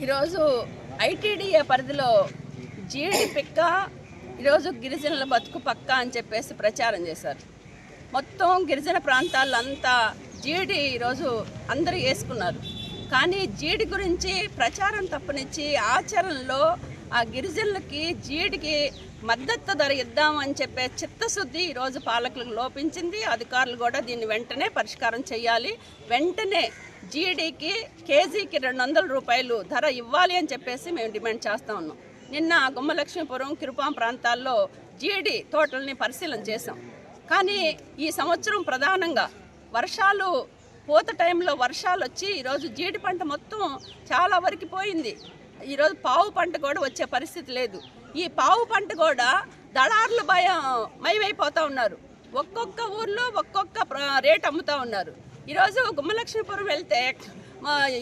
ఈరోజు ఐటీడీఏ పరిధిలో జీడి పిక్క ఈరోజు గిరిజనుల బతుకు పక్క అని చెప్పేసి ప్రచారం చేశారు. మొత్తం గిరిజన ప్రాంతాలంతా జీడి ఈరోజు అందరూ వేసుకున్నారు. కానీ జీడి గురించి ప్రచారం తప్పనిచ్చి ఆచరణలో ఆ గిరిజనులకి జీడికి మద్దతు ధర ఇద్దామని చెప్పే చిత్తశుద్ధి ఈరోజు పాలకులకు లోపించింది. అధికారులు కూడా దీన్ని వెంటనే పరిష్కారం చేయాలి. వెంటనే జీడికి కేజీకి 200 రూపాయలు ధర ఇవ్వాలి అని చెప్పేసి మేము డిమాండ్ చేస్తూ ఉన్నాం. నిన్న గుమ్మలక్ష్మీపురం, కిరుపాం ప్రాంతాల్లో జీడి తోటల్ని పరిశీలన చేశాం. కానీ ఈ సంవత్సరం ప్రధానంగా వర్షాలు పూత టైంలో వర్షాలు వచ్చి ఈరోజు జీడి పంట మొత్తం చాలా వరకు పోయింది. ఈరోజు పావు పంట కూడా వచ్చే పరిస్థితి లేదు. ఈ పావు పంట కూడా దళారులు మయమైపోతూ ఉన్నారు. ఒక్కొక్క ఊర్లో ఒక్కొక్క రేట్ అమ్ముతూ ఉన్నారు. ఈరోజు గుమ్మలక్ష్మీపురం వెళ్తే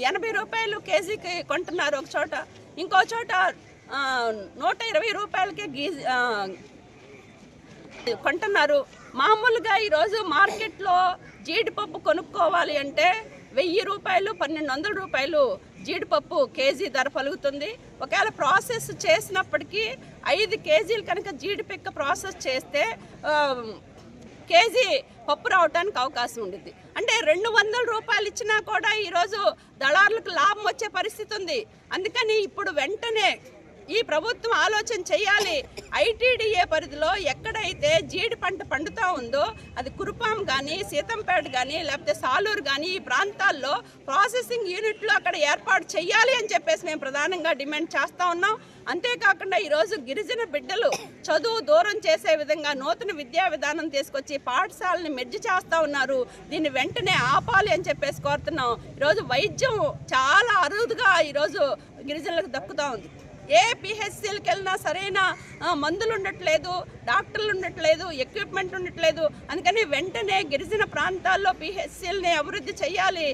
80 రూపాయలు కేజీకి కొంటున్నారు ఒక చోట, ఇంకో చోట 120 రూపాయలకే కొంటున్నారు. మామూలుగా ఈరోజు మార్కెట్లో జీడిపప్పు కొనుక్కోవాలి అంటే 1000 రూపాయలు, 1200 రూపాయలు జీడిపప్పు కేజీ ధర పలుకుతుంది. ఒకవేళ ప్రాసెస్ చేసినప్పటికీ 5 కేజీలు కనుక జీడిపిక్క ప్రాసెస్ చేస్తే కేజీ పప్పు రావడానికి అవకాశం ఉంటుంది. అంటే 200 రూపాయలు ఇచ్చినా కూడా ఈరోజు దళారులకు లాభం వచ్చే పరిస్థితి ఉంది. అందుకని ఇప్పుడు వెంటనే ఈ ప్రభుత్వం ఆలోచన చేయాలి. ఐటీడీఏ పరిధిలో ఎక్కడైతే జీడి పంట పండుతూ ఉందో అది కురుపాం కానీ, సీతంపేట కానీ, లేకపోతే సాలూరు కానీ ఈ ప్రాంతాల్లో ప్రాసెసింగ్ యూనిట్లు అక్కడ ఏర్పాటు చేయాలి అని చెప్పేసి మేము ప్రధానంగా డిమాండ్ చేస్తూ ఉన్నాం. అంతేకాకుండా ఈరోజు గిరిజన బిడ్డలు చదువు దూరం చేసే విధంగా నూతన విద్యా విధానం తీసుకొచ్చి పాఠశాలని మెర్జి చేస్తూ ఉన్నారు. దీన్ని వెంటనే ఆపాలి అని చెప్పేసి కోరుతున్నాం. ఈరోజు వైద్యం చాలా అరుదుగా ఈరోజు గిరిజనులకు దక్కుతూ ఉంది. ఏ పిహెచ్సిలకు వెళ్ళినా సరైన మందులు ఉండట్లేదు, డాక్టర్లు ఉండట్లేదు, ఎక్విప్మెంట్ ఉండట్లేదు. అందుకని వెంటనే గిరిజన ప్రాంతాల్లో పిహెచ్సిల్ని అభివృద్ధి చేయాలి,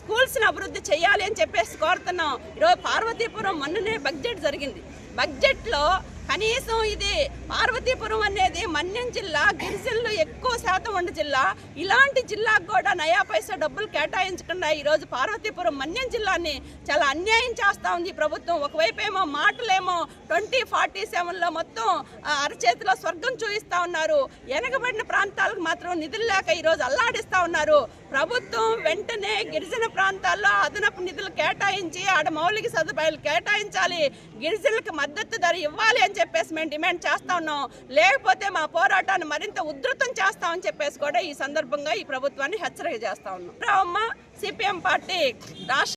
స్కూల్స్ని అభివృద్ధి చేయాలి అని చెప్పేసి కోరుతున్నాం. ఈరోజు పార్వతీపురం మొన్ననే బడ్జెట్ జరిగింది. బడ్జెట్లో కనీసం ఇది పార్వతీపురం అనేది మన్యం జిల్లా, గిరిజనులు ఎక్కువ శాతం ఉన్న జిల్లా. ఇలాంటి జిల్లాకు కూడా నయా పైసా డబ్బులు కేటాయించకుండా ఈరోజు పార్వతీపురం మన్యం జిల్లాని చాలా అన్యాయం చేస్తూ ఉంది ప్రభుత్వం. ఒకవైపు ఏమో మాటలేమో 2047లో మొత్తం అరచేతిలో స్వర్గం చూపిస్తూ ఉన్నారు. వెనకబడిన ప్రాంతాలకు మాత్రం నిధులు లేక ఈరోజు అల్లాడిస్తూ ఉన్నారు. ప్రభుత్వం వెంటనే గిరిజన ప్రాంతాల్లో అదనపు నిధులు కేటాయించి ఆడ మౌలిక సదుపాయాలు కేటాయించాలి, గిరిజనులకు మద్దతు ధర ఇవ్వాలి అని చెప్పేసి మేము డిమాండ్ చేస్తా ఉన్నాం. లేకపోతే మా పోరాటాన్ని మరింత ఉధృతం చేస్తామని చెప్పేసి కూడా ఈ సందర్భంగా ఈ ప్రభుత్వాన్ని హెచ్చరిక చేస్తా ఉన్నాం. సిపిఎం పార్టీ రాష్ట్ర